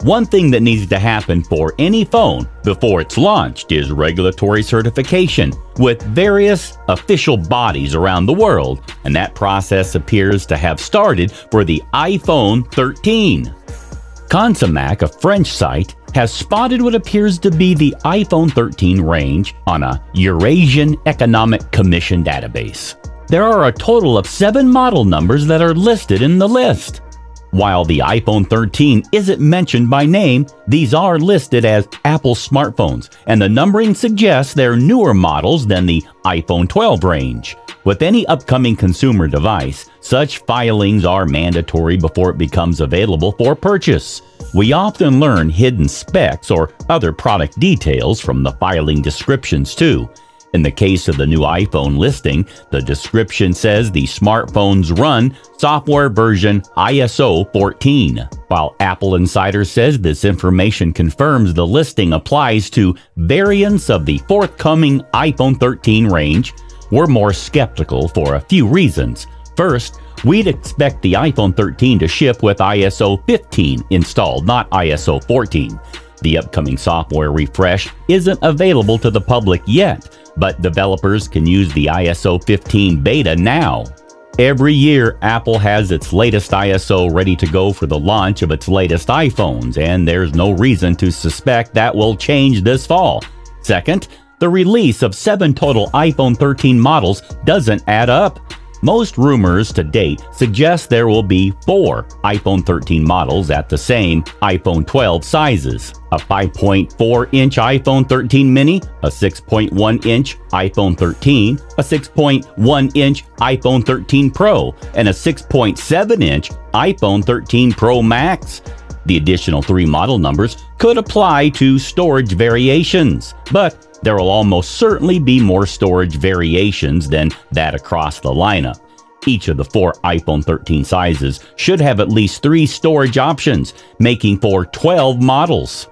One thing that needs to happen for any phone before it's launched is regulatory certification with various official bodies around the world, and that process appears to have started for the iPhone 13. Consumac, a French site, has spotted what appears to be the iPhone 13 range on a Eurasian Economic Commission database. There are a total of 7 model numbers that are listed in the list. While the iPhone 13 isn't mentioned by name, these are listed as Apple smartphones, and the numbering suggests they're newer models than the iPhone 12 range. With any upcoming consumer device, such filings are mandatory before it becomes available for purchase. We often learn hidden specs or other product details from the filing descriptions too. In the case of the new iPhone listing, the description says the smartphones run software version ISO 14, while Apple Insider says this information confirms the listing applies to variants of the forthcoming iPhone 13 range. We're more skeptical for a few reasons. First, we'd expect the iPhone 13 to ship with ISO 15 installed, not ISO 14. The upcoming software refresh isn't available to the public yet, but developers can use the ISO 15 beta now. Every year, Apple has its latest ISO ready to go for the launch of its latest iPhones, and there's no reason to suspect that will change this fall. Second, the release of 7 total iPhone 13 models doesn't add up. Most rumors to date suggest there will be 4 iPhone 13 models at the same iPhone 12 sizes: a 5.4-inch iPhone 13 mini, a 6.1-inch iPhone 13, a 6.1-inch iPhone 13 Pro, and a 6.7-inch iPhone 13 Pro Max. The additional 3 model numbers could apply to storage variations, but there will almost certainly be more storage variations than that across the lineup. Each of the 4 iPhone 13 sizes should have at least 3 storage options, making for 12 models.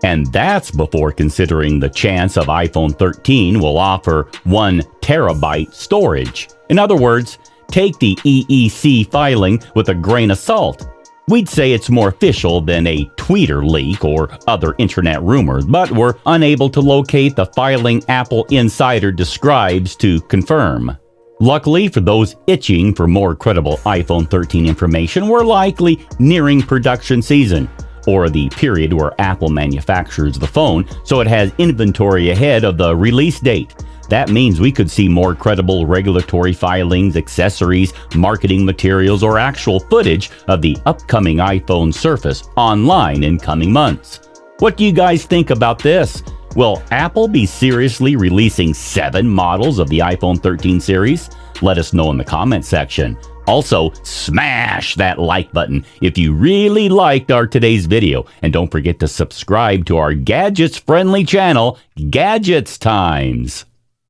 And that's before considering the chance of iPhone 13 will offer 1 terabyte storage. In other words, take the EEC filing with a grain of salt. We'd say it's more official than a tweeter leak or other internet rumors, but we're unable to locate the filing Apple Insider describes to confirm. Luckily for those itching for more credible iPhone 13 information, we're likely nearing production season, or the period where Apple manufactures the phone so it has inventory ahead of the release date. That means we could see more credible regulatory filings, accessories, marketing materials, or actual footage of the upcoming iPhone Surface online in coming months. What do you guys think about this? Will Apple be seriously releasing 7 models of the iPhone 13 series? Let us know in the comment section. Also, smash that like button if you really liked our today's video. And don't forget to subscribe to our gadgets-friendly channel, Gadgets Times.